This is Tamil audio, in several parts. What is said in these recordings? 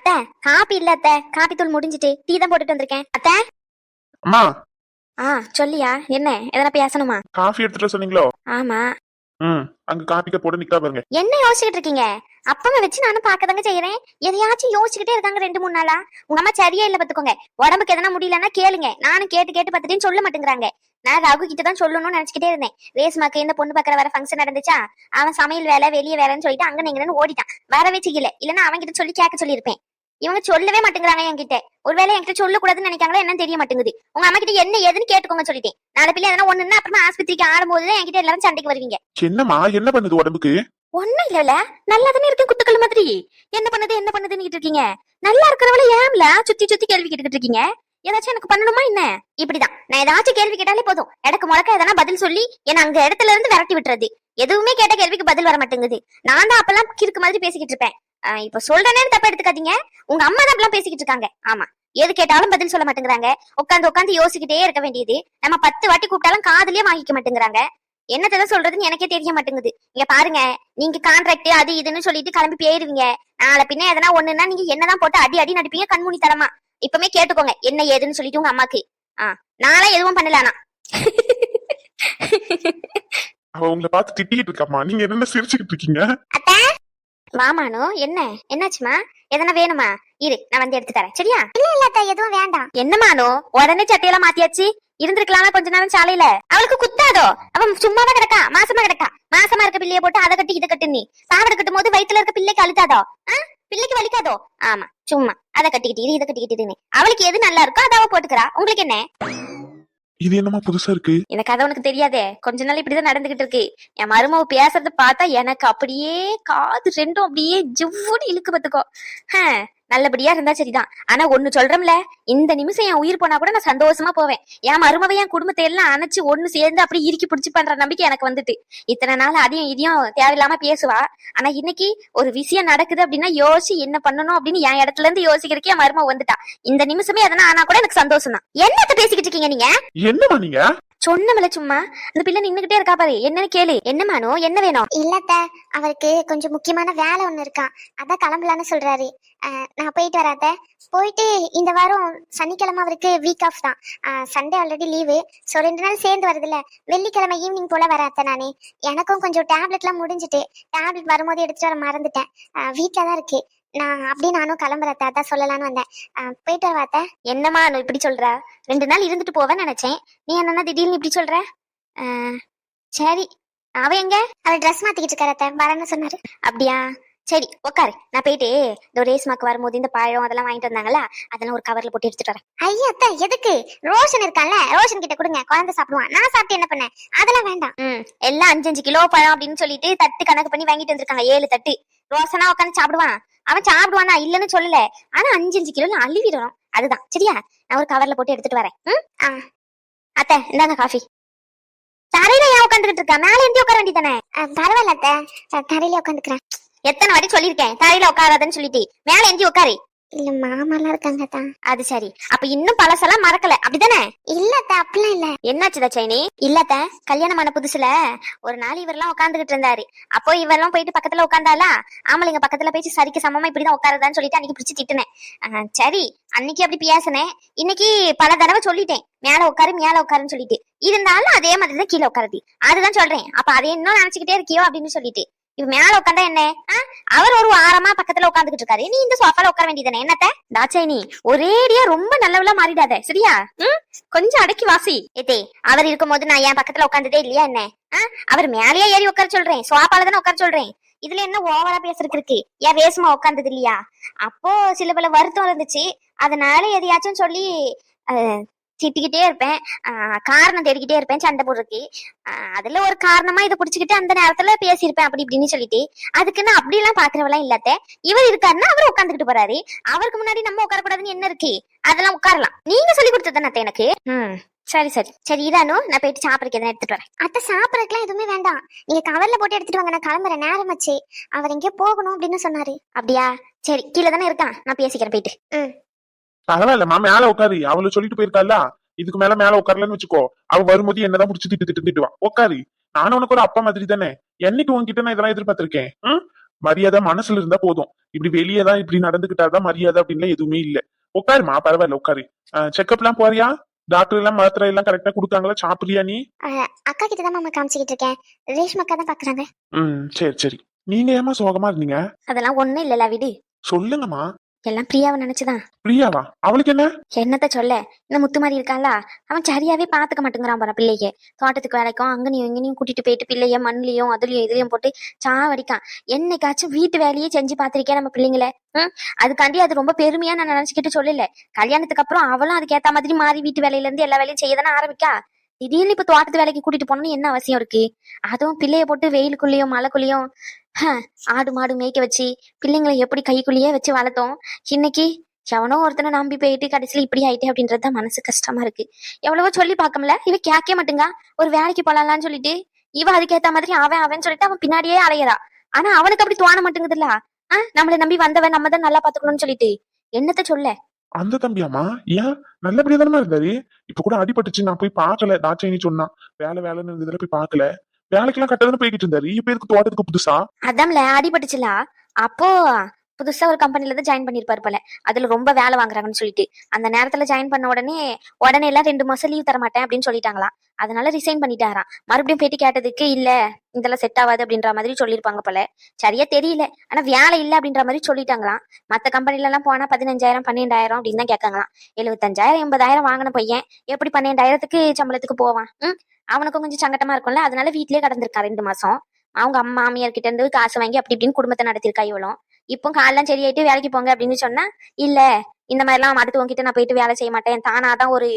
அத்தை காப்பி இல்ல அத்தை, காப்பி தூள் முடிஞ்சிட்டு டீ தான் போட்டுட்டு வந்திருக்கேன் அத்தை. அம்மா சொல்லியா என்ன எதனா பேசணுமா? காஃபி எடுத்துட்டு சொன்னீங்களோ? ஆமா. அங்க காப்பிக்க போட நிக்கா பாருங்க. என்ன யோசிச்சுட்டு இருக்கீங்க? அப்பவே வச்சு நானும் பாக்கதாங்க செய்யறேன். எதையாச்சும் யோசிச்சுக்கிட்டே இருக்காங்க 2 3 நாளா. உங்க அம்மா சரியா இல்ல பாத்துக்கோங்க. உடம்புக்கு எதனா முடியலன்னா கேளுங்க. நானும் கேட்டு கேட்டு பார்த்துட்டேன்னு சொல்ல மாட்டேங்கிறாங்க. நான் ரகு கிட்ட தான் சொல்லணும்னு நினைச்சுக்கிட்டே இருந்தேன். ரேஸ்மாக்கு இந்த பொண்ணு பாக்குற வர ஃபங்க்ஷன் நடந்துச்சா, அவன் சமையல் வேலை வெளியே வேலைன்னு சொல்லிட்டு அங்க நீங்கன்னு ஓடிட்டான். வரவே செய்யல, இல்லன்னா அவன் கிட்ட சொல்லி கேட்க சொல்லியிருப்பேன். இவங்க சொல்லவே மாட்டேங்கிறாங்க என்கிட்ட. ஒருவேளை என்கிட்ட சொல்லக்கூடாதுன்னு நினைக்காங்களா என்னன்னு தெரிய மாட்டேங்குது. உங்க அம்மா கிட்ட என்ன ஏதுன்னு கேட்டுக்கோங்க சொல்லிட்டேன். நாளை பிள்ளை எதனா ஒண்ணுன்னா அப்புறமா ஆஸ்பத்திரிக்கு ஆடும்போது என்கிட்ட எல்லாரும் சண்டைக்கு வருவீங்க. என்னம்மா என்ன பண்ணுது உடம்புக்கு? ஒண்ணும் இல்லல, நல்லா தானே இருக்கு குத்துக்கள் மாதிரி. என்ன பண்ணுதுன்னு இருக்கீங்க. நல்லா இருக்கிறவள ஏம்ல சுத்தி சுத்தி கேள்வி கேட்டுக்கிட்டு இருக்கீங்க? ஏதாச்சும் எனக்கு பண்ணணுமா என்ன? இப்படிதான் நான் ஏதாச்சும் கேள்வி கேட்டாலே போதும், இடக்கு முழக்க எதனா பதில் சொல்லி என்ன அங்க இடத்துல இருந்து விரட்டி விட்டுறது. எதுவுமே கேட்ட கேள்விக்கு பதில் வர மாட்டேங்குது. நான் தான் அப்பெல்லாம் கிறுக்கு மாதிரி பேசிக்கிட்டு இருப்பேன். இப்ப சொல்றேன்னு தப்பா எடுத்துக்காதீங்க. உங்க அம்மா தான் அப்பெல்லாம் பேசிக்கிட்டு இருக்காங்க. ஆமா, எது கேட்டாலும் பதில் சொல்ல மாட்டேங்கிறாங்க. உட்காந்து யோசிக்கிட்டே இருக்க வேண்டியது. நம்ம 10 வாட்டி கூப்பிட்டாலும் காதுலயே வாங்கிக்க மாட்டேங்கிறாங்க. என்னத்தான் சொல்றதுன்னு எனக்கே தெரிய மாட்டேங்குது. இங்க பாருங்க, நீங்க கான்ட்ராக்ட் அது இதுன்னு சொல்லிட்டு கிளம்பி போயிருவீங்க. நாளை பின்ன எதனா ஒண்ணுன்னா நீங்க என்னதான் போட்டு அடி அடி நடிப்பீங்க கண்மூனி தரமா. இப்பமே கேட்டுக்கோங்க என்ன ஏதுன்னு சொல்லிட்டு உங்க அம்மாக்கு. நாளா எதுவும் பண்ணலானா. அவ உங்களை பார்த்து திட்டிக்கிட்டு இருக்காமா, நீங்க என்ன சிரிச்சுக்கிட்டு இருக்கீங்க? அத்தை வாமானோ, என்னாச்சுமா? எதனா வேணுமா? இரு நான் வந்து எடுத்து தரேன், சரியா? இல்ல அத்தை எதுவும் வேண்டாம். என்னமானோ உடனே சட்டையெல்லாம் மாத்தியாச்சு? இருந்திருக்கலாமா கொஞ்ச நேரம் சாலையில? அவளுக்கு குத்தாதோ? அவன் சும்மாவா கிடக்கா? மாசமா இருக்க பிள்ளைய போட்டு அதை கட்டி இதை கட்டு. நீ சாவட கட்டும் போது வயித்துல இருக்க பிள்ளைக்கு அழுத்தாதோ? பிள்ளைக்கு வலிக்காதோ? ஆமா, சும்மா அதை கட்டிக்கிட்டு இதை கட்டிக்கிட்டு அவளுக்கு எது நல்லா இருக்கோ அதை அவ போட்டுக்கிறா. உங்களுக்கு என்ன? இது என்னமா புதுசா இருக்கு? எனக்கு அதை உனக்கு தெரியாதே. கொஞ்ச நாள் இப்படிதான் நடந்துகிட்டு இருக்கு. என் மருமவ பேசுறத பார்த்தா எனக்கு அப்படியே காது ரெண்டும் அப்படியே ஜிவ்வுன்னு இழுக்கு பாத்துக்கோ. நல்லபடியா இருந்தா சரிதான். ஆனா ஒண்ணு சொல்றோம்ல, இந்த நிமிஷம் என் உயிர் போனா கூட நான் சந்தோஷமா போவேன். என் மருமவை என் குடும்பத்தை எல்லாம் அணைச்சு ஒண்ணு சேர்ந்து அப்படி இறுக்கி பிடிச்சு பண்ற நம்பிக்கை எனக்கு வந்துட்டு. இத்தனை நாள் அதையும் இதையும் தேவையில்லாம பேசுவா. ஆனா இன்னைக்கு ஒரு விஷயம் நடக்குது அப்படின்னா யோசி என்ன பண்ணணும் அப்படின்னு என் இடத்துல இருந்து யோசிக்கிறதுக்கு என் மருமவ வந்துட்டா. இந்த நிமிஷமே எதனா ஆனா கூட எனக்கு சந்தோஷம் தான். என்னத்த பேசிக்கிட்டு இருக்கீங்க நீங்க? என்னமா நீங்க? சொன்னமல சும்மா அந்த பிள்ளை நின்னுகிட்டே இருக்கா பாரு, என்னன்னு கேளு. என்னமானோ, என்ன வேணும்? இல்லத்த, அவருக்கு கொஞ்சம் முக்கியமான வேலை ஒண்ணு இருக்கா, அதான் கிளம்பலான்னு சொல்றாரு. நான் போயிட்டு வராத. போயிட்டு இந்த வாரம் சனிக்கிழமை அவருக்கு வீக் ஆஃப் தான். Sunday already leave. ஸோ 2 நாள் சேர்ந்து வருதுல்ல, வெள்ளிக்கிழமை ஈவினிங் போல வராத்த. நானே எனக்கும் கொஞ்சம் டேப்லெட்லாம் முடிஞ்சிட்டு, டேப்லெட் வரும்போது எடுத்துட்டு வர மறந்துட்டேன். வீட்டில் தான் இருக்கு. நானும் கிளம்புறத்த, அதான் சொல்லலான்னு வந்தேன். போயிட்டு வரவாத்த. என்னமா இப்படி சொல்ற? 2 நாள் இருந்துட்டு போவேன்னு நினைச்சேன். நீ என்னன்னா திடீர்னு இப்படி சொல்ற? சரி, அவ எங்க? அவர் ட்ரெஸ் மாத்திக்கிட்டு இருக்காரத்த, வரேன்னு சொன்னாரு. அப்படியா? சரி உட்காரு, நான் போயிட்டு இந்த ரேஸ்மாக்கு வரும்போது இந்த பழம் அதெல்லாம் வாங்கிட்டு வந்தாங்களா, அதெல்லாம் ஒரு கவர்ல போட்டு எடுத்துட்டு வரேன். ஐயா அத்தை, எதுக்கு? ரோஷன் இருக்கான்ல, ரோஷன் கிட்ட கொடுங்க, குழந்தை சாப்பிடுவான். நான் சாப்பிட்டு என்ன பண்ணேன்? அதெல்லாம் வேண்டாம். எல்லாம் 5 கிலோ பழம் அப்படின்னு சொல்லிட்டு தட்டு கணக்கு பண்ணி வாங்கிட்டு வந்திருக்காங்க. 7 தட்டு. ரோஷனா உட்காந்து சாப்பிடுவான். அவன் சாப்பிடுவானா இல்லன்னு சொல்லல, ஆனா 5 கிலோல அள்ளிவிடணும். அதுதான் சரியா? நான் ஒரு கவர்ல போட்டு எடுத்துட்டு வரேன். அத்தை இந்தாங்க காஃபி. தரையில ஏன் உட்காந்துக்கிட்டு இருக்கா? மேல இருந்து உட்கார வேண்டியதானே? பரவாயில்ல அத்தை, தரையில உட்காந்துக்கிறேன். எத்தனை வாட்டி சொல்லிருக்கேன் தரையில உட்காராதன்னு சொல்லிட்டு? மேல எந்தி உட்காரு. இல்ல மாமாலாம் இருக்காங்க தான். அது சரி, அப்ப இன்னும் பழசெல்லாம் மறக்கல அப்படிதானே? இல்லத்த, அப்படிலாம் இல்ல. என்னாச்சுதா சைனி? இல்லத்த, கல்யாணமான புதுசுல ஒரு நாள் இவரெல்லாம் உட்காந்துகிட்டு இருந்தாரு. அப்போ இவரெல்லாம் போயிட்டு பக்கத்துல உட்காந்தாலா, ஆம்பளைங்க பக்கத்துல போயிட்டு சரிக்கு சமமா இப்படிதான் உட்காருதான்னு சொல்லிட்டு அன்னைக்கு பிடிச்சி திட்டுனேன். சரி, அன்னைக்கு அப்படி பேசினேன். இன்னைக்கு பல தடவை சொல்லிட்டேன் மேல உட்காருன்னு சொல்லிட்டு. இருந்தாலும் அதே மாதிரிதான் கீழே உட்காருது. அதுதான் சொல்றேன். அப்ப அதை இன்னும் நினைச்சுக்கிட்டே இருக்கியோ அப்படின்னு சொல்லிட்டு. இவ மேல உட்காந்தா என்ன? அவர் ஒரு வாரமா பக்கத்துல உட்காந்துக்கிட்டு இருக்காரு. நீ இந்த சோஃபால உட்கார வேண்டியதானே? என்னத்த தாச்சைனி, ஒரேடியா ரொம்ப நல்லவளா மாறிடாத சரியா? கொஞ்சம் அடக்கி வாசி. ஏத்தே, அவர் இருக்கும் போது நான் என் பக்கத்துல உட்காந்ததே இல்லையா என்ன? அவர் மேலேயே ஏறி உட்கார சொல்றேன், சோஃபால தானே உட்கார சொல்றேன். இதுல என்ன ஓவரா பேசுறதுக்கு இருக்கு? ஏன் ரேசுமா உட்காந்தது இல்லையா? அப்போ சில பல வருத்தம் இருந்துச்சு. அதனால எதையாச்சும் சொல்லி திட்டிக்கிட்டே இருப்பேன், காரணம் தேடிக்கிட்டே இருப்பேன் சண்டை போடுறதுக்கு. அதுல ஒரு காரணமா இதை பிடிச்சிக்கிட்டு அந்த நேரத்துல பேசியிருப்பேன் அப்படி இப்படின்னு சொல்லிட்டு. அதுக்குன்னு அப்படி எல்லாம் பாக்குறவெல்லாம் இல்லாத. இவர் இருக்காருன்னா அவர் உட்காந்துக்கிட்டு போறாரு. அவருக்கு முன்னாடி நம்ம உட்காரக்கூடாதுன்னு என்ன இருக்கு? அதெல்லாம் உட்காரலாம். நீங்க சொல்லி கொடுத்ததானே எனக்கு. சரி சரி சரி, இதானோ நான் போயிட்டு சாப்பிடறதுக்கு எதனா எடுத்துட்டு வரேன். அத்தை சாப்பிடறதுக்குலாம் எதுவுமே வேண்டாம், நீங்க கவர்ல போட்டு எடுத்துட்டு வாங்க. நான் கிளம்புறேன், நேரம் ஆச்சு. அவர் எங்கேயோ போகணும் அப்படின்னு சொன்னாரு. அப்படியா? சரி, கீழே தானே இருக்கான், நான் பேசிக்கிறேன் போயிட்டு. பரவாயில்லம்மா, மேல உட்காரு. அவளை சொல்லிட்டு போயிருக்கால, இதுக்கு மேல உட்காரலன்னு வச்சுக்கோ, அவ வரும்போது என்னதான் முடிச்சு திட்டுவா. உட்காரு. நானும் உனக்கு ஒரு அப்பா மாதிரி தானே. என்னைக்கு உன்கிட்ட நான் இதெல்லாம் எதிர்பார்த்திருக்கேன். மரியாதை மனசுல இருந்தா போதும். இப்படி வெளியே தான் இப்படி நடந்துகிட்டாதான் மரியாதை அப்படின்லாம் எதுவுமே இல்ல. உட்காருமா, பரவாயில்ல உட்காரு. செக்அப் எல்லாம் போறியா? டாக்டர் எல்லாம் மாத்திரை எல்லாம் கரெக்டா கொடுத்தாங்களா? சாப்பிடுறியா நீ? அக்கா கிட்ட தான் மாமா காமிச்சிக்கிட்டு இருக்கேன். ரேஷ்மா அக்கா தான் பாக்குறாங்க. சரி சரி. நீங்க ஏமா சோகமா இருந்தீங்க? அதெல்லாம் ஒண்ணும் இல்லல விடு. சொல்லுங்கம்மா. எல்லாம் பிரியாவை நினைச்சுதான். பிரியாவா? அவளுக்கு என்ன? என்னத்த சொல்ல, இந்த முத்து மாதிரி இருக்கான்ல, அவன் சரியாவே பாத்துக்க மாட்டேங்கிறான் பாரு பிள்ளைய. தோட்டத்துக்கு வேலைக்கும் அங்கனையும் இங்கனையும் கூட்டிட்டு போயிட்டு பிள்ளைய மண்ணிலையும் அதுலயும் இதுலயும் போட்டு சாவடிக்கான். என்னைக்காச்சும் வீட்டு வேலையே செஞ்சு பாத்திருக்கேன் நம்ம பிள்ளைங்கள. அதுக்காண்டி அது ரொம்ப பெருமையா நான் நினைச்சுக்கிட்டு சொல்லல. கல்யாணத்துக்கு அப்புறம் அவளும் அதுக்கேத்த மாதிரி மாறி வீட்டு வேலையில இருந்து எல்லா வேலையும் செய்யதானே ஆரம்பிக்கா. திடீர்னு இப்ப தோட்டத்து வேலைக்கு கூட்டிட்டு போனோம்னு என்ன அவசியம் இருக்கு? அதுவும் பிள்ளைய போட்டு வெயிலுக்குள்ளேயும் மழைக்குள்ளேயும் ஆடு மாடு மேய்க்க வச்சு பிள்ளைங்களை எப்படி கைக்குள்ளேயே வச்சு வளர்த்தோம். இன்னைக்கு எவனோ ஒருத்தனை நம்பி போயிட்டு கடைசியில இப்படி ஆயிட்டே அப்படின்றதுதான் மனசு கஷ்டமா இருக்கு. எவ்வளவோ சொல்லி பார்க்கல, இவ கேட்க மாட்டேங்க. ஒரு வேலைக்கு போலாம்லான்னு சொல்லிட்டு இவ அதுக்கேத்த மாதிரி அவன் சொல்லிட்டு அவன் பின்னாடியே அலையறா. ஆனா அவனுக்கு அப்படி தோண மாட்டேங்குதுல்ல. நம்மளை நம்பி வந்தவன் நம்ம தான் நல்லா பாத்துக்கணும்னு சொல்லிட்டு என்னத்த சொல்ல. அந்த தம்பியாமா? ஏன் நல்லபடியா தானே இருந்தாரு? இப்ப கூட அடிபட்டுச்சு, நான் போய் பாக்கல. தாட்சாயினி சொன்னா வேலைன்னு இருந்ததுல போய் பாக்கல. வேலைக்கெல்லாம் கட்டதானே போய்கிட்டு இருந்தாரு. இப்ப எதுக்கு தோட்டத்துக்கு புதுசா? அதான்ல அடிபட்டுச்சுல. அப்போ புதுசா ஒரு கம்பெனில தான் ஜாயின் பண்ணிருப்பாரு போல. அதுல ரொம்ப வேலை வாங்குறாங்கன்னு சொல்லிட்டு அந்த நேரத்துல ஜாயின் பண்ண உடனே எல்லாம் 2 மாசம் லீவ் தர மாட்டேன் அப்படின்னு சொல்லிட்டாங்களாம். அதனால ரிசைன் பண்ணிட்டாராம். மறுபடியும் பேட்டி கேட்டதுக்கு இல்ல இதெல்லாம் செட் ஆகாது அப்படின்ற மாதிரி சொல்லியிருப்பாங்க போல. சரியா தெரியல. ஆனா வேலை இல்ல அப்படின்ற மாதிரி சொல்லிட்டாங்களாம். மத்த கம்பெனில எல்லாம் போனா 15,000 12,000 அப்படின்னு தான் கேட்காங்களாம். 75,000 80,000 வாங்கின பையன் எப்படி 12,000க்கு சம்பளத்துக்கு போவான்? அவனுக்கும் கொஞ்சம் சங்கட்டமா இருக்கும்ல. அதனால வீட்லயே கடந்திருக்கான் 2 மாசம். அவங்க அம்மா மாமியார் கிட்ட இருந்து காசு வாங்கி அப்படி இப்படின்னு குடும்பத்தை நடத்திருக்கா இவளும். இப்போ காலெல்லாம் சரியாயிட்டு வேலைக்கு போங்க அப்படின்னு சொன்னா இல்ல இந்த மாதிரி எல்லாம் அடுத்து உங்ககிட்ட நான் போயிட்டு வேலை செய்ய மாட்டேன், தானாதான் ஒரு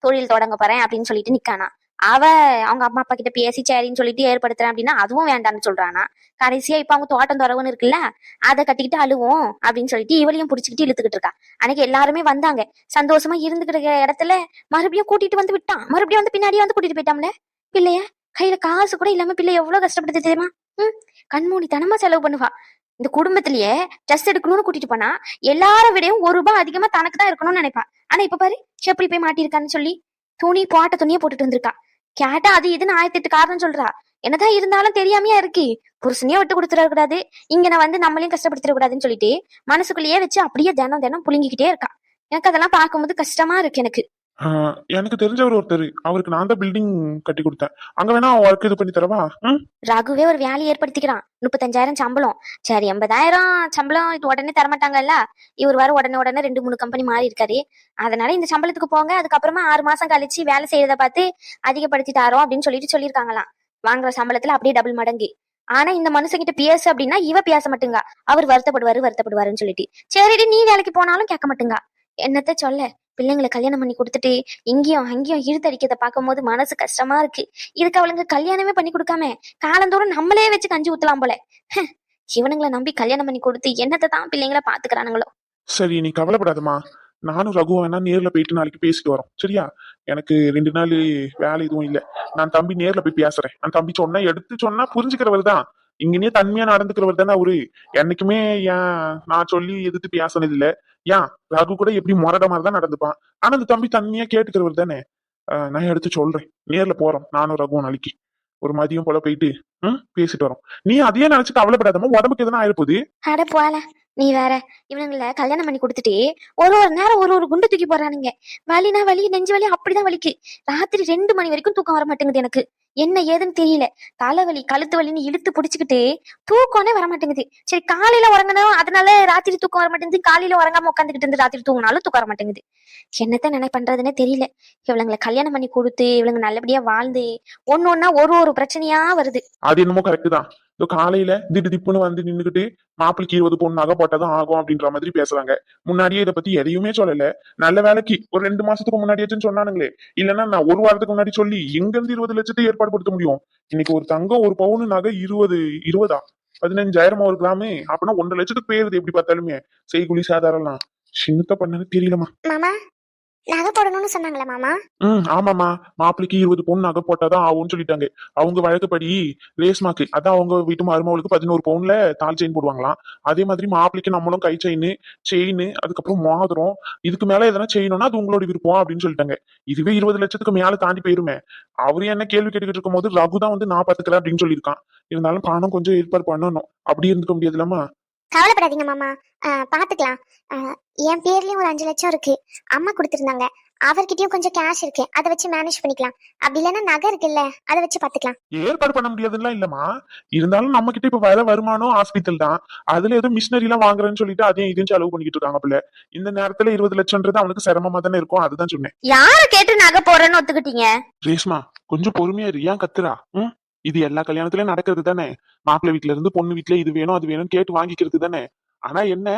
தொழில் தொடங்க போறேன் அப்படின்னு சொல்லிட்டு நிக்கானா. அவங்க அம்மா அப்பா கிட்ட பேசி சரின்னு சொல்லிட்டு ஏற்படுத்துறேன் அப்படின்னா அதுவும் வேண்டாம்னு சொல்றானா. கடைசியா இப்ப அவங்க தோட்டம் துறவுன்னு இருக்குல்ல, அதை கட்டிக்கிட்டு அழுவோம் அப்படின்னு சொல்லிட்டு இவளையும் புடிச்சுக்கிட்டு இழுத்துக்கிட்டு இருக்கா. அன்னைக்கு எல்லாருமே வந்தாங்க, சந்தோஷமா இருந்துகிட்டு இருக்கிற இடத்துல மறுபடியும் கூட்டிட்டு வந்து விட்டான். மறுபடியும் வந்து பின்னாடியே வந்து கூட்டிட்டு போயிட்டாம்ல பிள்ளைய. கையில காசு கூட இல்லாம பிள்ளை எவ்வளவு கஷ்டப்படுது தெரியுமா? கண்மூடி தனமா செலவு பண்ணுவா. இந்த குடும்பத்திலேயே ட்ரெஸ் எடுக்கணும்னு கூட்டிட்டு போனா எல்லார விடையும் ₹1 அதிகமா தனக்கு தான் இருக்கணும்னு நினைப்பா. ஆனா இப்ப பாரு எப்படி போய் மாட்டிருக்கான்னு சொல்லி போட்ட துணியை போட்டுட்டு வந்திருக்கா. கேட்டா அது இதுன்னு 1008 காரணம் சொல்றா. என்னதான் இருந்தாலும் தெரியாமையா இருக்கு. புருஷனையே விட்டு கொடுத்துட கூடாது, இங்க நான் வந்து நம்மளையும் கஷ்டப்படுத்திட கூடாதுன்னு சொல்லிட்டு மனசுக்குள்ளேயே வச்சு அப்படியே தினம் புழுங்கிக்கிட்டே இருக்கா. எனக்கு அதெல்லாம் பார்க்கும்போது கஷ்டமா இருக்கு எனக்கு. எனக்கு தெரிஞ்சவர் ஒருத்தர், அவருக்கு நான் தான் பில்டிங் கட்டி கொடுத்தேன். அங்க வேணா ஒர்க் இது பண்ணி தரவா? ரகுவே ஒரு வேலையை ஏற்படுத்திக்கிறான். 35,000 சம்பளம். சரி 80,000 சம்பளம் இது உடனே தரமாட்டாங்கல்ல. இவர் வர உடனே 2-3 கம்பெனி மாறி இருக்காரு. அதனால இந்த சம்பளத்துக்கு போங்க, அதுக்கப்புறமா 6 மாசம் கழிச்சு வேலை செய்யறத பார்த்து அதிகப்படுத்தி தரோம் அப்படின்னு சொல்லியிருக்காங்களாம். வாங்குற சம்பளத்துல அப்படியே டபுள் மடங்கு. ஆனா இந்த மனுஷங்கிட்ட பேசு அப்படின்னா இவ பேச மாட்டுங்க. அவர் வருத்தப்படுவாருன்னு சொல்லிட்டு சரிடி நீ வேலைக்கு போனாலும் கேட்க மாட்டுங்க. என்னத்த சொல்ல, பிள்ளைங்களை கல்யாணம் பண்ணி கொடுத்துட்டு இங்கேயும் அங்கேயும் இழுத்தடிக்கிறத பார்க்கும் போது மனசு கஷ்டமா இருக்கு. இதுக்கு அவளுங்க கல்யாணமே பண்ணி கொடுக்காம காலந்தோறும் நம்மளே வச்சு கஞ்சி ஊத்தலாம் போல. இவனுங்களை நம்பி கல்யாணம் பண்ணி கொடுத்து என்னத்தை தான் பிள்ளைங்களை பாத்துக்கிறானுங்களோ. சரி நீ கவலைப்படாதமா, நானும் ரகு வேணா நேர்ல போயிட்டு நாளைக்கு பேசிட்டு வரோம் சரியா? எனக்கு 2 நாள் வேலை எதுவும் இல்ல. நான் தம்பி நேர்ல போய் பேசுறேன். நான் தம்பி சொன்னா எடுத்து சொன்னா புரிஞ்சுக்கிறவர் தான். இங்கனே தன்மையா நடந்துக்கிறவர் தானே அவரு. என்னைக்குமே ஏன் நான் சொல்லி எதிர்த்து பேசினது இல்ல. ஏன் ரகு கூட எப்படி முரட மாதிரிதான் நடந்துப்பான். ஆனா அந்த தம்பி தன்மையா கேட்டுக்கிறவர் தானே. நான் எடுத்து சொல்றேன். நேர்ல போறோம் நானும் ரகுவும் நாளைக்கு ஒரு மதியம் போல போயிட்டு பேசிட்டு வரோம். நீ அதையே நினைச்சு கவலைப்படாதமா, உடம்புக்கு எதனா ஆயிருப்போது. அட போல நீ வேற. இவனுங்களை கல்யாணம் பண்ணி கொடுத்துட்டு ஒரு நேரம் ஒரு குண்டு தூக்கி போறானுங்க. வலினா வலி, நெஞ்சு வலி அப்படிதான் வலிக்கு. ராத்திரி 2 மணி வரைக்கும் தூக்கம் வர மாட்டேங்குது எனக்கு. என்ன ஏதுன்னு தெரியல. தலைவலி கழுத்து வலின்னு இழுத்து பிடிச்சுக்கிட்டு தூக்கமே வர மாட்டேங்குது. சரி காலையில உறங்கணும், அதனால ராத்திரி தூக்கம் வர மாட்டேங்குது. காலையில உறங்காம உட்காந்துக்கிட்டு இருந்து ராத்திரி தூங்கினாலும் தூக்கம் வர மாட்டேங்குது. என்னத்த நினை பண்றதுன்னே தெரியல. இவளுங்களை கல்யாணம் பண்ணி கொடுத்து இவளுங்க நல்லபடியா வாழ்ந்து ஒன்னொன்னா ஒரு பிரச்சனையா வருது. அது என்னமோ கரெக்ட் தான். காலையில திடுதிப்புன்னு வந்து நின்னுகிட்டு மாப்பிளைக்கு 20 பொண்ணு நகை போட்டாதான் ஆகும் அப்படின்ற மாதிரி பேசுறாங்க. முன்னாடியே இதை பத்தி எதையுமே சொல்லல. நல்ல வேலைக்கு ஒரு 2 மாசத்துக்கு முன்னாடியாச்சும் சொன்னானுங்களே. இல்லன்னா நான் 1 வாரத்துக்கு முன்னாடி சொல்லி எங்க இருந்து 20 லட்சத்தை ஏற்பாடு படுத்த முடியும்? இன்னைக்கு ஒரு தங்கம் ஒரு பவுன் நகை 20 15,000 ஒரு கிராமு அப்படின்னா 1,50,000 போயிருது. எப்படி பார்த்தாலுமே செய்குலி சாதாரணம் சின்னத்த பண்ணது தெரியலமா. மாமா நகை போடணும்னு சொன்னாங்களா மாமா? ஆமாமா. மாப்பிளைக்கு 20 பவுன் நகை போட்டாதான் ஆகும்னு சொல்லிட்டாங்க. அவங்க வழக்கப்படி ரேஸ்மாக்கு அதான் அவங்க வீட்டு மருமகளுக்கு 11 பவுன்ல தாலி செயின் போடுவாங்களாம். அதே மாதிரி மாப்பிளைக்கு நம்மளும் கை செயின் அதுக்கப்புறம் மோதிரம் இதுக்கு மேல எதனா செய்யணும்னா அது உங்களோட விருப்பம் அப்படின்னு சொல்லிட்டாங்க. இதுவே 20 லட்சத்துக்கு மேல தாண்டி போயிருமே. அவரு என்ன கேள்வி கேட்டுக்கிட்டு இருக்கும் போது ரகு தான் வந்து நான் பாத்துக்கிறேன் அப்படின்னு சொல்லியிருக்கான். இருந்தாலும் பணம் கொஞ்சம் ஏற்பாடு பண்ணணும். அப்படி இருந்துக்க முடியாதுலமா. கவலைப்படாதீங்க மாமா. பாத்துக்கலாம். என் பேர்லயும் ஒரு 5 லட்சம் இருக்கு. அம்மா கொடுத்திருந்தாங்க. அவர்கிட்டயும் கொஞ்சம் கேஷ் இருக்கு. அதை வச்சு மேனேஜ் பண்ணிக்கலாம். அப்படி இல்லைன்னா நகை இருக்குல்ல, அதை வச்சு பாத்துக்கலாம். ஏற்பாடு பண்ண முடியாதுன்னா இல்லம்மா. இருந்தாலும் நம்ம கிட்ட இப்ப வர வருமானம் ஹாஸ்பிட்டல் தான். அதுல ஏதோ மிஷினரி எல்லாம் வாங்குறேன்னு சொல்லிட்டு அதையும் இதையும் செலவு பண்ணிக்கிட்டு இருக்காங்க பிள்ளை. இந்த நேரத்துல 20 லட்சம்ன்றது அவனுக்கு சிரமமா தானே இருக்கும். அதுதான் சொன்னேன். யார கேட்டு நகை போடுறேன்னு ஒத்துக்கிட்டீங்க? ரேஷ்மா கொஞ்சம் பொறுமையா இரு. ஏன் கத்துறா? இது எல்லா கல்யாணத்திலயும் நடக்கிறது தானே. மாப்பிள்ளை வீட்டுல இருந்து பொண்ணு வீட்டுல இது வேணும் அது வேணும்னு கேட்டு வாங்கிக்கிறது தானே. ஆனா என்ன,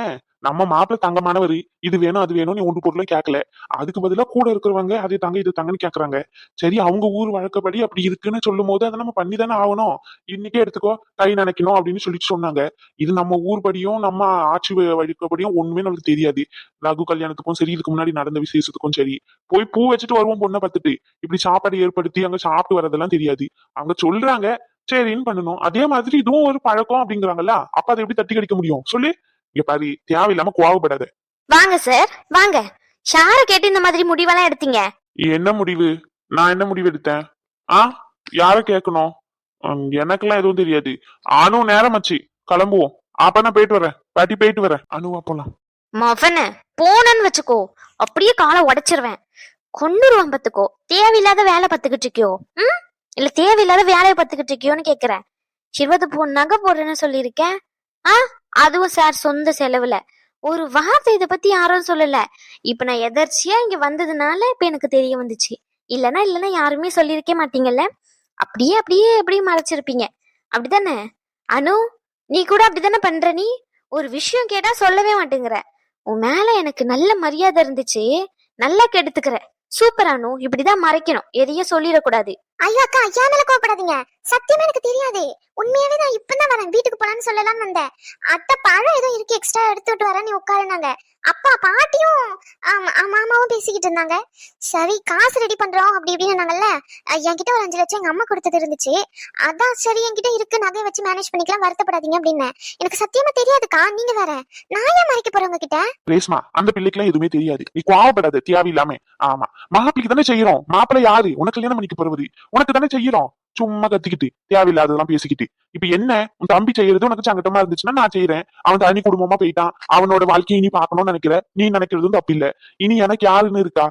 நம்ம மாப்பிள்ளை தங்கமானவர், இது வேணும் அது வேணும் நீ ஒன்று பொருளும் கேட்கல. அதுக்கு பதிலா கூட இருக்கிறவங்க அது தாங்க இது தாங்கன்னு கேக்குறாங்க. சரி அவங்க ஊர் வழக்கப்படி அப்படி இருக்குன்னு சொல்லும் போது அதை நம்ம பண்ணி தானே ஆகணும். இன்னைக்கே எடுத்துக்கோ கை நினைக்கணும் அப்படின்னு சொல்லிட்டு சொன்னாங்க. இது நம்ம ஊர் படியும் நம்ம ஆட்சி வழக்கப்படியும் ஒண்ணுமே நமக்கு தெரியாது. ரகு கல்யாணத்துக்கும் சரி இதுக்கு முன்னாடி நடந்த விசேஷத்துக்கும் சரி போய் பூ வச்சுட்டு வருவோம் பொண்ணை பார்த்துட்டு. இப்படி சாப்பாடு ஏற்படுத்தி அங்க சாப்பிட்டு வரதெல்லாம் தெரியாது. அவங்க சொல்றாங்க சரின்னு பண்ணணும். அதே மாதிரி இதுவும் ஒரு பழக்கம் அப்படிங்கிறாங்கல்ல. அப்ப அதை எப்படி தட்டி கடிக்க முடியும் சொல்லு. இங்க பாரு தேவையில்லாம கோவப்படாத. வாங்க சார் வாங்க. யார கேட்டு இந்த மாதிரி முடிவெல்லாம் எடுத்தீங்க? என்ன முடிவு? நான் என்ன முடிவு எடுத்தேன்? யார கேட்கணும்? எனக்கெல்லாம் எதுவும் தெரியாது. அனு நேரமாச்சு கிளம்புவோம். அப்ப நான் போயிட்டு வரேன். பாட்டி போயிட்டு வரேன். அனுவா போலாம். மவன போனன்னு வச்சுக்கோ, அப்படியே காலை உடைச்சிருவேன். கொண்டுருவான் பத்துக்கோ. தேவையில்லாத வேலை பத்துக்கிட்டு இருக்கியோ? இல்ல தேவையில்லாத வேலையை பத்துக்கிட்டு இருக்கியோன்னு கேக்குறேன். 20 பவுன் நகை போடுறேன்னு சொல்லியிருக்கேன். அதுவும் சார் சொந்த செலவுல. ஒரு வார்த்தை இதை பத்தி யாரும் சொல்லல. இப்ப நான் எதர்ச்சியா இங்க வந்ததுனால இப்ப எனக்கு தெரிய வந்துச்சு. இல்லனா யாருமே சொல்லியிருக்கே மாட்டீங்கல்ல. அப்படியே மறைச்சிருப்பீங்க. அப்படித்தானே அனு? நீ கூட அப்படித்தானே பண்ற. நீ ஒரு விஷயம் கேட்டா சொல்லவே மாட்டேங்கிற. உன் மேல எனக்கு நல்ல மரியாதை இருந்துச்சு, நல்லா கெடுத்துக்கிற. சூப்பர் அனு. இப்படிதான் மறைக்கணும், எதையும் சொல்லிடக்கூடாது. ஐயோ அக்கா, ஐயா மேல கோவப்படாதீங்க. சத்தியமா எனக்கு தெரியாது. உண்மையாவே நான் இப்பதான் வரேன். வீட்டுக்கு போலான்னு சொல்லலாம்னு வந்தேன். அத்தை பழம் ஏதோ இருக்கு எக்ஸ்ட்ரா எடுத்துட்டு வரேன், நீ உட்காருனாங்க. அப்பா பாட்டியும் மாமாவும் பேசிக்கிட்டு இருந்தாங்க. சரி காசு ரெடி பண்றோம் அப்படி இப்படின்னு நாங்கல்ல. என்கிட்ட ஒரு 5 லட்சம் எங்க அம்மா கொடுத்தது இருந்துச்சு. அதான் சரி என்கிட்ட இருக்கு நகையை வச்சு மேனேஜ் பண்ணிக்கலாம், வருத்தப்படாதீங்க அப்படின்னு. எனக்கு சத்தியமா தெரியாதுக்கா. நீங்க வேற நான் ஏன் மறைக்க போறேன் உங்ககிட்ட? ரேஸ்மா அந்த பிள்ளைக்கு எதுவுமே தெரியாது. நீ கோவப்படாத தேவையில்லாம. ஆமா மாப்பிளைக்கு தானே செய்யறோம். மாப்பிள்ளை யாரு? உனக்கு கல்யாணம் பண்ணிக்க போறது உனக்கு தானே செய்யறோம். சும்மா கத்திக்கிட்டு தேவையில்லாததெல்லாம் பேசிக்கிட்டு. இப்ப என்ன உன் தம்பி செய்யறது உனக்கு சங்கட்டமா இருந்துச்சுன்னா நான் செய்யறேன். அவன் தனி குடும்பமா போயிட்டான். அவனோட வாழ்க்கையை நீ பாக்கணும்னு நினைக்கிற. நீ நினைக்கிறதும் தப்பு இல்ல. இனி எனக்கு யாருன்னு இருக்கா?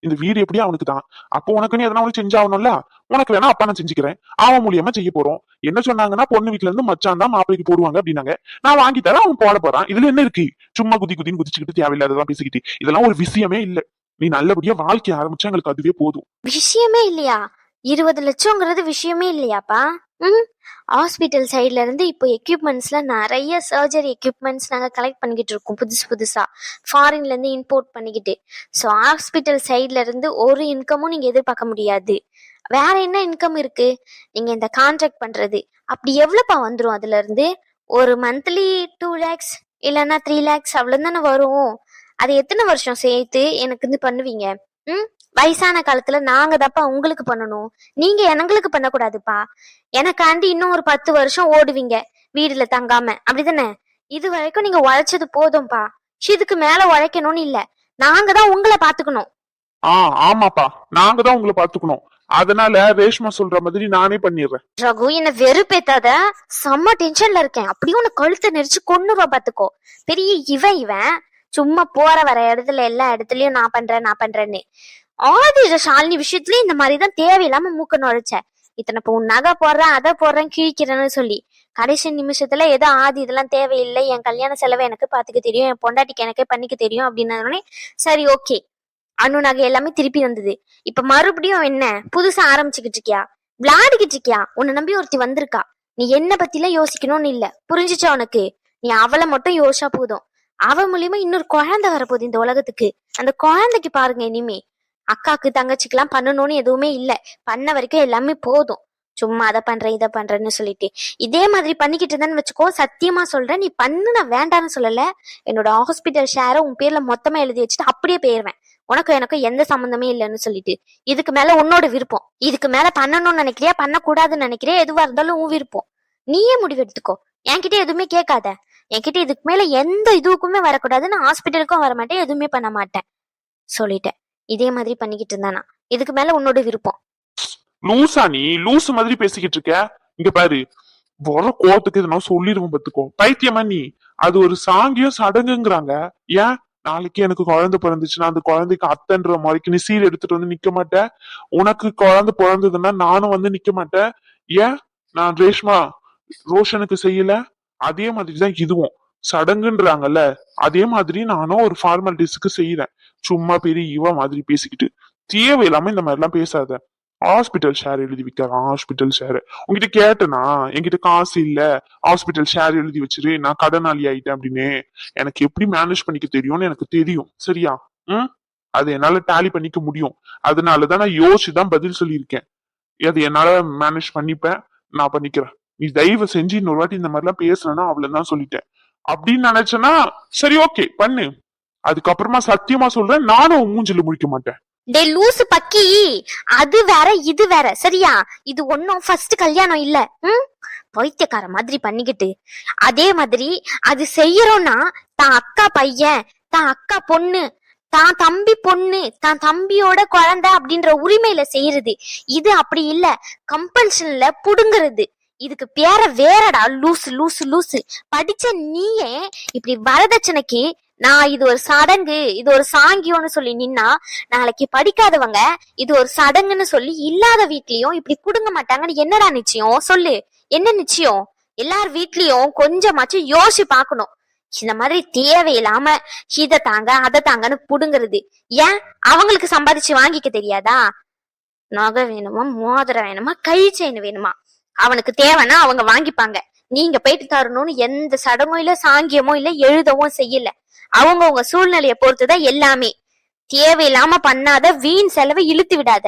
இந்த வீடு எப்படியும் அவனுக்கு தான். அப்போ உனக்கு நீ எதனா அவனுக்கு செஞ்சாகணும்ல. உனக்கு வேணா அப்பா நான் செஞ்சுக்கிறேன். அவன் மூலியமா செய்ய போறோம். என்ன சொன்னாங்கன்னா பொண்ணு வீட்டுல இருந்து மச்சான் தான் மாப்பிளைக்கு போடுவாங்க அப்படின்னாங்க. நான் வாங்கி தரேன், அவன் போட போறான். இதுல என்ன இருக்கு? சும்மா குதின்னு குதிச்சுக்கிட்டு தேவையில்லாததான் பேசிக்கிட்டு இதெல்லாம் ஒரு விஷயமே இல்ல. நீ நல்லபடியா வாழ்க்கை ஆரம்பிச்சா எங்களுக்கு அதுவே போதும். விஷயமே இல்லையா? 20 லட்சம்ங்கிறது விஷயமே இல்லையாப்பா? ஹாஸ்பிட்டல் சைட்ல இருந்து இப்போ எக்யூப்மெண்ட்ஸ்ல நிறைய சர்ஜரி எக்யூப்மெண்ட்ஸ் நாங்க கலெக்ட் பண்ணிக்கிட்டு இருக்கோம் புதுசா ஃபாரின்ல இருந்து இம்போர்ட் பண்ணிக்கிட்டு. ஸோ ஹாஸ்பிட்டல் சைட்ல இருந்து ஒரு இன்கமும் நீங்க எதிர்பார்க்க முடியாது. வேற என்ன இன்கம் இருக்கு? நீங்க இந்த கான்ட்ராக்ட் பண்றது அப்படி எவ்வளவுப்பா வந்துரும்? அதுல இருந்து ஒரு மந்த்லி 2 lakhs இல்லைன்னா 3 lakhs அவ்வளவு தானே வரும். அது எத்தனை வருஷம் சேர்த்து எனக்கு வந்து பண்ணுவீங்க? வயசான காலத்துல நாங்க தாப்பா உங்களுக்கு பண்ணணும், நீங்க எங்களுக்கு பண்ணக்கூடாதுப்பா. எனக்காண்டி இன்னும் ஒரு 10 வருஷம் ஓடுவீங்க வீடுல தங்காம, அப்படிதானே? இது வரைக்கும் நீங்க உழைச்சது போதும்பா. இதுக்கு மேல உழைக்கணும்னு இல்ல, நாங்க தான் உங்களை பாத்துக்கணும். ஆமாப்பா நாங்க தான் உங்களை பாத்துக்கணும். அதனால ரேஷ்மா சொல்ற மாதிரி நானே பண்ணிடுறேன். ரகு என்ன வெறுப்பேத்தாத, செம்ம டென்ஷன்ல இருக்கேன். அப்படியே உன கழுத்தை நெரிச்சு கொன்னுருவா பாத்துக்கோ. பெரிய இவன் சும்மா போற வர இடத்துல எல்லா இடத்துலயும் நான் பண்றேன்னு. ஆதி ஷாலினி விஷயத்துலயும் இந்த மாதிரிதான் தேவையில்லாம மூக்க நுழைச்ச. இத்தனை உன் நகை போடுறேன் அதை போடுறேன் கிழிக்கிறேன்னு சொல்லி கடைசி நிமிஷத்துல ஏதோ ஆதி இதெல்லாம் தேவையில்லை, என் கல்யாண செலவை எனக்கு பாத்துக்க தெரியும், என் பொண்டாட்டிக்கு எனக்கே பண்ணிக்க தெரியும் அப்படின்னு சரி ஓகே அனு நகை எல்லாமே திருப்பி வந்தது. இப்ப மறுபடியும் என்ன புதுசா ஆரம்பிச்சுக்கிட்டு இருக்கியா? விளையாடிக்கிட்டு இருக்கியா? உன்னை நம்பி ஒருத்தி வந்திருக்கா. நீ என்ன பத்தி எல்லாம் யோசிக்கணும்னு இல்ல, புரிஞ்சுச்சா உனக்கு? நீ அவளை மட்டும் யோசிச்சா போதும். அவ மூலியமா இன்னொரு குழந்தை வரப்போகுது இந்த உலகத்துக்கு. அந்த குழந்தைக்கு பாருங்க, இனிமே அக்காக்கு தங்கச்சிக்கு எல்லாம் பண்ணணும்னு எதுவுமே இல்ல, பண்ண வரைக்கும் எல்லாமே போதும். சும்மா அதை பண்றேன் இதை பண்றேன்னு சொல்லிட்டு இதே மாதிரி பண்ணிக்கிட்டு இருந்தான்னு வச்சுக்கோ. சத்தியமா சொல்றேன், நீ பண்ணு, நான் வேண்டான்னு சொல்லல. என்னோட ஹாஸ்பிட்டல் ஷேரை உன் பேர்ல மொத்தமா எழுதி வச்சுட்டு அப்படியே போயிருவேன். உனக்கு எனக்கு எந்த சம்பந்தமே இல்லைன்னு சொல்லிட்டு இதுக்கு மேல உன்னோட விருப்பம். இதுக்கு மேல பண்ணணும்னு நினைக்கிறியா பண்ணக்கூடாதுன்னு நினைக்கிறியா எதுவா இருந்தாலும் உன் விருப்பம். நீயே முடிவு எடுத்துக்கோ. என்கிட்ட எதுவுமே கேட்காத. என்கிட்ட இதுக்கு மேல எந்த இதுக்குமே வரக்கூடாது. நான் ஹாஸ்பிட்டலுக்கும் வர மாட்டேன், எதுவுமே பண்ண மாட்டேன் சொல்லிட்டேன். இதே மாதிரி பண்ணிக்கிட்டு இருந்தானா இதுக்கு மேல உன்னோட விருப்பம். லூசா நீ? லூசு மாதிரி பேசிக்கிட்டு இருக்க. இங்க பாரு, வர கோவத்துக்கு எதுனா சொல்லிடுவோம் பத்துக்கோ. பைத்தியமா நீ? அது ஒரு சாங்கியம் சடங்குங்கிறாங்க. ஏன் நாளைக்கு எனக்கு குழந்தை பிறந்துச்சுன்னா அந்த குழந்தைக்கு அத்தன்ற மாதிரிக்கு நீ சீர் எடுத்துட்டு வந்து நிக்க மாட்டேன்? உனக்கு குழந்தை பிறந்ததுன்னா நானும் வந்து நிக்க மாட்டேன்? ஏன் நான் ரேஷ்மா ரோஷனுக்கு செய்யல? அதே மாதிரிதான் இதுவும் சடங்குன்றாங்கல்ல, அதே மாதிரி நானும் ஒரு ஃபார்மாலிட்டிஸ்க்கு செய்யறேன். சும்மா பெரிய இவ மாதிரி பேசிக்கிட்டு தேவையில்லாம இந்த மாதிரி எல்லாம் பேசாத. ஹாஸ்பிட்டல் ஷேர் எழுதி வைக்கிறான். ஹாஸ்பிட்டல் ஷேர் உங்ககிட்ட கேட்டனா? என்கிட்ட காசு இல்ல, ஹாஸ்பிட்டல் ஷேர் எழுதி வச்சிரு, நான் கடனாளி ஆயிட்டேன் அப்படின்னு. எனக்கு எப்படி மேனேஜ் பண்ணிக்க தெரியும்னு எனக்கு தெரியும், சரியா? அது என்னால டேலி பண்ணிக்க முடியும். அதனாலதான் நான் யோசிச்சுதான் பதில் சொல்லியிருக்கேன். அது என்னால மேனேஜ் பண்ணிப்பேன், நான் பண்ணிக்கிறேன். நீ தயவு செஞ்சு இன்னொரு வாட்டி இந்த மாதிரி எல்லாம் பேசுறேன்னா அவ்வளவுதான் சொல்லிட்டேன். அப்படின்னு நினைச்சேன்னா சரி ஓகே பண்ணு. அதுக்கப்புறமா சத்தியமா சொல்றேன், நானும் மூஞ்சில முடிக்க மாட்டேன். டே லூசு பக்கி, அது வேற இது வேற சரியா? இது ஒன்னும் ஃபர்ஸ்ட் கல்யாணம் இல்ல. பைத்தியக்கார மாதிரி பண்ணிக்கிட்டு அதே மாதிரி அது செய்யறோம்னா தான் அக்கா பையன், தான் அக்கா பொண்ணு, தான் தம்பி பொண்ணு, தான் தம்பியோட குழந்தை அப்படின்ற உரிமையில செய்யறது. இது அப்படி இல்ல, கம்பல்ஷன்ல புடுங்குறது. இதுக்கு பேர வேறடா லூசு லூசு லூசு. படிச்ச நீயே இப்படி வரதட்சணைக்கு நான் இது ஒரு சடங்கு, இது ஒரு சாங்கியம்னு சொல்லி நின்னா, நாளைக்கு படிக்காதவங்க இது ஒரு சடங்குன்னு சொல்லி இல்லாத வீட்லயும் இப்படி புடுங்க மாட்டாங்கன்னு என்னடா நிச்சயம் சொல்லு? என்ன நிச்சயம்? எல்லார் வீட்லயும் கொஞ்சமாச்சும் யோசிச்சு பாக்கணும். இந்த மாதிரி தேவையில்லாம இதை தாங்க அதை தாங்கன்னு புடுங்கிறது. ஏன் அவங்களுக்கு சம்பாதிச்சு வாங்கிக்க தெரியாதா? நகை வேணுமா, மோதிரம் வேணுமா, கை செயின் வேணுமா, அவனுக்கு தேவைன்னா அவங்க வாங்கிப்பாங்க. நீங்க போயிட்டு தரணும்னு எந்த சடங்கோ இல்ல சாங்கியமோ இல்ல எழுதவும் செய்யல. அவங்க உங்க சூழ்நிலைய பொறுத்துதான் எல்லாமே. தேவையில்லாம பண்ணாத வீண் செலவை இழுத்து விடாத.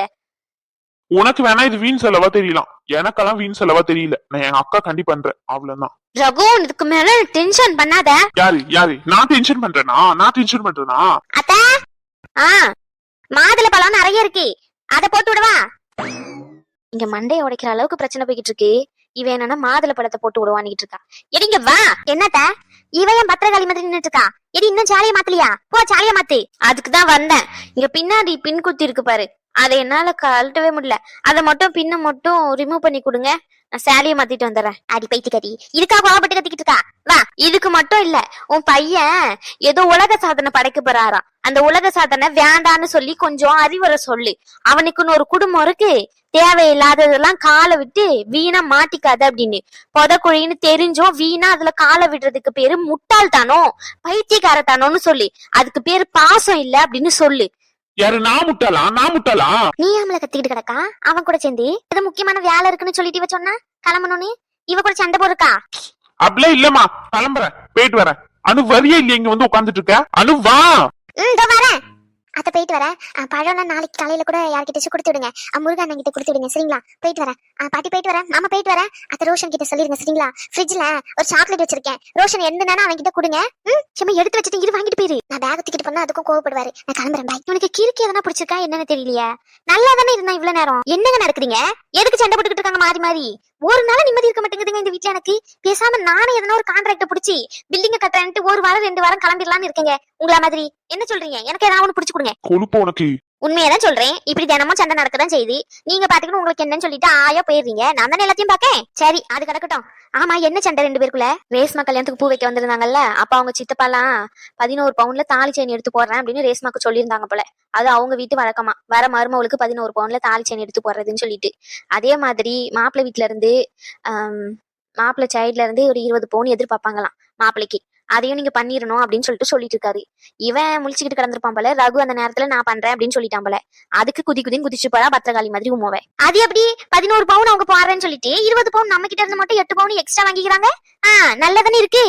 உனக்கு வேணா இது வீண் செலவா தெரியலாம், எனக்கெல்லாம் வீண் செலவா தெரியல. நான் என் அக்கா கண்டி பண்றேன், அவ்வளவுதான். ரகு இதுக்கு மேல டென்ஷன் பண்ணாத. யாரு யாரு? நான் டென்ஷன் பண்றேனா? நான் டென்ஷன் பண்றேனா? அத்த மாதுளை பழம் நிறைய இருக்கு, அத போட்டு விடவா? இங்க மண்டைய உடைக்கிற அளவுக்கு பிரச்சனை போய்கிட்டு இருக்கு. இவன் என்னன்னா மாதுளை பழத்தை போட்டு விடுவான்னுட்டு இருக்கா. எடிங்க வா. என்னத்த இவன் பத்திரகாளி மாதிரி நின்னுட்டு இருக்கா? எடி இன்னும் சாலிய மாத்தலையா? போ சாலிய மாத்து. அதுக்குதான் வந்தேன். இங்க பின்னாடி பின் குத்தி இருக்கு பாரு, அதை என்னால கழட்டவே முடியல. அதை மட்டும் பின்ன மட்டும் ரிமூவ் பண்ணி கொடுங்க, நான் சாலிய மாத்திட்டு வந்துடுறேன். அடி பைத்தி கட்டி இதுக்கா கோவப்பட்டு கத்திக்கிட்டு இருக்கா? வா. இதுக்கு மட்டும் இல்ல, உன் பையன் ஏதோ உலக சாதனை படைக்க போறாராம். அந்த உலக சாதனை வேண்டான்னு சொல்லி கொஞ்சம் அறிவுரை சொல்லு. அவனுக்குன்னு ஒரு குடும்பம் இருக்கு, தேவையில்லாததெல்லாம் காலை விட்டு வீணா மாட்டிக்காத அப்படின்னு. பொதக்குழின்னு தெரிஞ்சும் வீணா அதுல காலை விடுறதுக்கு பேரு முட்டாள்தானோ பைத்தியக்காரத்தானோன்னு சொல்லி, அதுக்கு பேரு பாசம் இல்ல அப்படின்னு சொல்லு. யாரு? நான் முட்டாளா? நான் முட்டாளா? நீ ஆமல கத்திக்கிட்டு கிடக்கா? அவன் கூட சேர்ந்து ஏதோ முக்கியமான வேலை இருக்குன்னு சொல்லிட்டு இவ சொன்னா கிளம்பணும்னு இவ கூட சண்டை போடுறா. அப்படியே இல்லம்மா, கிளம்புறேன், போயிட்டு வரேன். அனு வரியே இல்லையா இங்க வந்து உட்காந்துட்டு இருக்க? அனு வா. வரேன் அத்தை, போயிட்டு வரேன். பழம்னா நாளைக்கு காலையில கூட யார்கிட்ட கொடுத்து விடுங்க, முருகன் கிட்ட கொடுத்து விடுங்க சரிங்களா? போயிட்டு வரேன் பாட்டி, போயிட்டு வரேன் மாமா, போயிட்டு வரேன். அத்தை ரோஷன் கிட்ட சொல்லிருங்க சரிங்களா? ஃப்ரிட்ஜ்ல ஒரு சாக்லேட் வச்சிருக்கேன், ரோஷன் எந்தனா அவன் கிட்ட கொடுங்க. சும்மா எடுத்து வச்சுட்டு இரு, வாங்கிட்டு போயிரு. நான் பேக் தூக்கிட்டு போனா அதுக்கும் கோவப்படுவாரு. நான் கிளம்புறேன், பாய். உனக்கு கிறுக்கு எதனா பிடிச்சிருக்கா என்னன்னு தெரியலையே. நல்லா தானே இருந்தா இவ்வளவு நேரம். என்னங்க நடக்குறீங்க? எதுக்கு சண்டை போட்டுக்கிட்டு இருக்காங்க மாறி மாறி? ஒரு நாள் நிம்மதி இருக்க மாட்டேங்குதுங்க இந்த வீட்டுல எனக்கு. பேசாம நானே எதனா ஒரு கான்ட்ராக்ட பிடிச்சி பில்டிங்க கட்டுறேன்ட்டு 1 வாரம் 2 வாரம் கிளம்பிடலான்னு இருக்கேங்க. உங்களா மாதிரி என்ன சொல்றீங்க? எனக்கு ஏதாவது ஒண்ணு பிடிச்சு கொடுங்க. கொழுப்பு உனக்கு. உண்மையதான் சொல்றேன், இப்படி தினமும் சண்டை நடக்கதான் செய்யுது. நீங்க பாத்துக்கணும், உங்களுக்கு என்னன்னு சொல்லிட்டு ஆயா போயிருவீங்க. நான் தானே எல்லாத்தையும் பாக்கேன். சரி அது கிடக்கட்டும். ஆமா என்ன சண்டை 2 பேருக்குள்ள? ரேஸ்மா கல்யாணத்துக்கு பூ வைக்க வந்திருந்தாங்கல்ல, அப்ப அவங்க சித்தப்பாலாம் 11 பவுன்ல தாலி செயின் எடுத்து போடுறேன் அப்படின்னு ரேஸ்மாக்கு சொல்லியிருந்தாங்க போல. அது அவங்க வீட்டு வழக்கமா, வர மருமவளுக்கு 11 பவுன்ல தாலி செயின் எடுத்து போடுறதுன்னு சொல்லிட்டு. அதே மாதிரி மாப்பிள்ளை வீட்டுல இருந்து மாப்பிள்ளை சைட்ல இருந்து ஒரு 20 பவுன் எதிர்பார்ப்பாங்களாம் மாப்பிள்ளைக்கு. அதையும் நீங்க பண்ணிடணும் அப்படின்னு சொல்லிட்டு இருக்காரு. இவன் முழிச்சுக்கிட்டு கிடந்திருப்பான் போல. ரகு அந்த நேரத்துல நான் பண்றேன் அப்படின்னு சொல்லிட்டான் போல. அதுக்கு குதின்னு குதிச்சு போறா பத்திரகாளி மாதிரி உமாவை. அது எப்படி 11 பவுன் அவங்க போறேன்னு சொல்லிட்டு 20 பவுன் நம்ம கிட்ட இருந்து மட்டும் 8 பவுன் எக்ஸ்ட்ரா வாங்கிக்கிறாங்க? நல்லதானே இருக்கு.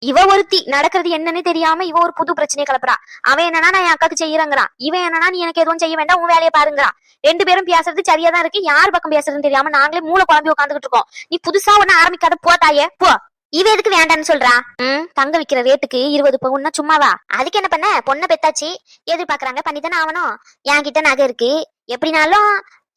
இவ ஒருத்தி நடக்கிறது என்னன்னு தெரியாம இவ ஒரு புது பிரச்சனையை கிளப்புறா. அவன் என்னன்னா நான் என் அக்காக்கு செய்யறங்கிறான், இவன் என்னன்னா நீ எனக்கு எதுவும் செய்ய வேண்டாம், உன் வேலையை பாருங்கிறான். 2 பேரும் பேசுறது சரியாதான் இருக்கு, யார் பக்கம் பேசுறதுன்னு தெரியாம நாங்களே மூளை குழம்பி உட்காந்துக்கிட்டு இருக்கோம். நீ புதுசா ஒண்ணு ஆரம்பிக்காத, போ தாயே போ. இவ எதுக்கு வேண்டான்னு சொல்றா? தங்க விக்கிற ரேட்டுக்கு 20 பவுன்னா சும்மாவா? அதுக்கு என்ன பண்ண, பொண்ணை பெத்தாச்சு, எதிர்பார்க்கறாங்க, பண்ணித்தானே ஆகணும். என்கிட்ட நகை இருக்கு, எப்படினாலும்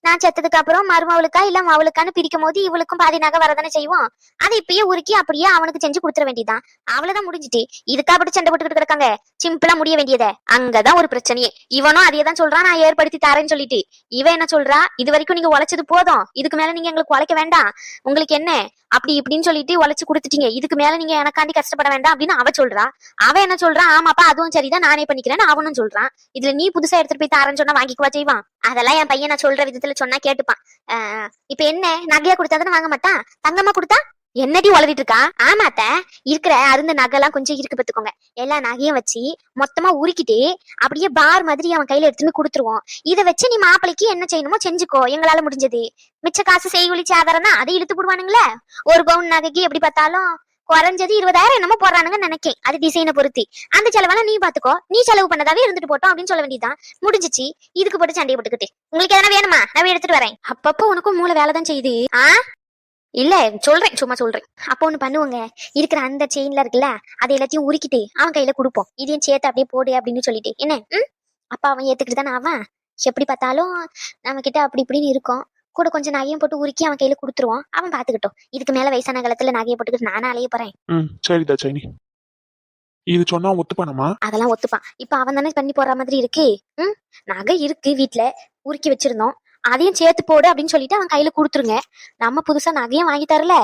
நான் செத்ததுக்கு அப்புறம் மருமவளுக்கா இல்ல அவளுக்கான்னு பிரிக்கும் போது இவளுக்கும் பாதி நகை வரதானே செய்வோம். அதை இப்பயே உருக்கி அப்படியே அவனுக்கு செஞ்சு கொடுத்துட வேண்டியதான். அவ்வளவுதான் முடிஞ்சிட்டு. இதுக்கா அப்படி சண்டை போட்டுக்கிட்டு கிடக்காங்க? சிம்பிளா முடிய வேண்டியதே. அங்கதான் ஒரு பிரச்சனையே. இவனும் அதையே தான் சொல்றான், நான் ஏற்படுத்தி தரேன்னு சொல்லிட்டு. இவன் என்ன சொல்றா, இது வரைக்கும் நீங்க உழைச்சது போதும், இதுக்கு மேல நீங்க எங்களுக்கு உழைக்க வேண்டாம், உங்களுக்கு என்ன அப்படி இப்படின்னு சொல்லிட்டு உழைச்சு கொடுத்துட்டீங்க, இதுக்கு மேல நீங்க எனக்காண்டி கஷ்டப்பட வேண்டாம் அப்படின்னு அவ சொல்றா. அவன் என்ன சொல்றான், ஆமாப்பா அதுவும் சரிதான், நானே பண்ணிக்கிறேன்னு அவனும் சொல்றான். இதுல நீ புதுசா எடுத்துட்டு போய் தாரேன்னு சொன்னா வாங்கிக்குவா செய்வான்? அதெல்லாம் என் பையன் நான் சொல்ற விதத்துல சொன்னா கேட்டுப்பான். இப்ப என்ன, நகையா கொடுத்தாதானே வாங்க மாட்டான், தங்கமா கொடுத்தா என்னடி உளறிட்டு இருக்கா? ஆமாத்த, இருக்கிற அருந்த நகைலாம் கொஞ்சம் இருக்கு பத்துக்கோங்க, எல்லா நகையும் வச்சு மொத்தமா உருக்கிட்டு அப்படியே பார் மாதிரி அவன் கையில எடுத்துன்னு கொடுத்துருவோம். இதை வச்சு நீ மாப்பிளைக்கு என்ன செய்யணுமோ செஞ்சுக்கோ, எங்களால முடிஞ்சது. மிச்ச காசு செய்கூலி ஆதாரம்னா அதை இழுத்து போடுவானுங்களே. ஒரு பவுன் நகைக்கு எப்படி பார்த்தாலும் குறைஞ்சது 20,000 என்னமோ போடுறானுங்க நினைக்கேன், அது டிசைனை பொறுத்து. அந்த செலவெல்லாம் நீ பாத்துக்கோ, நீ செலவு பண்ணதாவே இருந்துட்டு போட்டோம் அப்படின்னு சொல்ல வேண்டியதான், முடிஞ்சிச்சு. இதுக்கு போட்டு சண்டையை போட்டுக்கிட்டு உங்களுக்கு எதனா வேணுமா, நான் எடுத்துட்டு வரேன். அப்பப்போ உனக்கும் மூளை வேலைதான் செய்யுது. இல்ல சொல்றேன், சும்மா சொல்றேன். அப்போ ஒண்ணு பண்ணுவோங்க, இருக்கிற அந்த செயின்ல இருக்குல்ல, அதை எல்லாத்தையும் உருக்கிட்டு அவன் கையில கொடுப்போம், இதையும் சேர்த்து அப்படியே போடு அப்படின்னு சொல்லிட்டு. என்ன அப்ப அவன் ஏத்துக்கிட்டு தானே அவன், எப்படி பார்த்தாலும் நம்ம கிட்ட அப்படி இப்படின்னு இருக்கும், கூட கொஞ்சம் நகையும் போட்டு உருக்கி அவன் கையில கொடுத்துருவோம், அவன் பாத்துக்கிட்டோம். இதுக்கு மேல வயசான காலத்துல நகையை போட்டுக்கிட்டு நானே அலைய போறேன். சரிதா சைனி, இது சொன்னா ஒத்துப்பானமா? அதெல்லாம் ஒத்துப்பான். இப்ப அவன் தானே பண்ணி போற மாதிரி இருக்கு. நகை இருக்கு வீட்டுல, உருக்கி வச்சிருந்தோம், அதையும் சேர்த்து போடு அப்படின்னு சொல்லிட்டு அவன் கையில கொடுத்துருங்க. நம்ம புதுசா நகையும் வாங்கி தரல,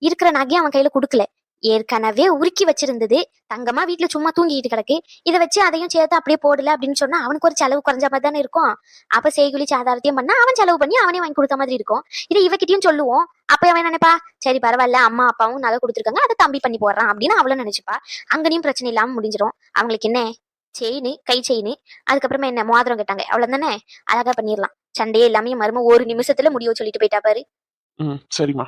இருக்கிற நகையும் அவன் கையில கொடுக்கல, ஏற்கனவே உருக்கி வச்சிருந்தது தங்கமா வீட்டுல சும்மா தூங்கிட்டு கிடக்கு, இதை வச்சு அதையும் சேர்த்து அப்படியே போடல அப்படின்னு சொன்னா அவனுக்கு ஒரு செலவு குறைஞ்ச மாதிரி தானே இருக்கும். அப்ப செய்குலி ஆதாரத்தையும் பண்ணா அவன் செலவு பண்ணி அவனே வாங்கி கொடுத்த மாதிரி இருக்கும். இதை இவகிட்டயும் சொல்லுவோம், அப்ப அவன் நினைப்பா, சரி பரவாயில்ல அம்மா அப்பாவும் நகை கொடுத்துருக்காங்க, அதை தம்பி பண்ணி போடுறான் அப்படின்னு அவளும் நினைச்சுப்பா. அங்கனையும் பிரச்சனை இல்லாம முடிஞ்சிடும். அவங்களுக்கு என்ன செயின், கை செயின், அதுக்கப்புறமா என்ன மோதிரம் கேட்டாங்க, அவ்வளவு தானே, அழகா பண்ணிடலாம். சண்டையே எல்லாமே மரும ஒரு நிமிஷத்துல முடிவு சொல்லிட்டு போயிட்டா பாரு. சரிம்மா.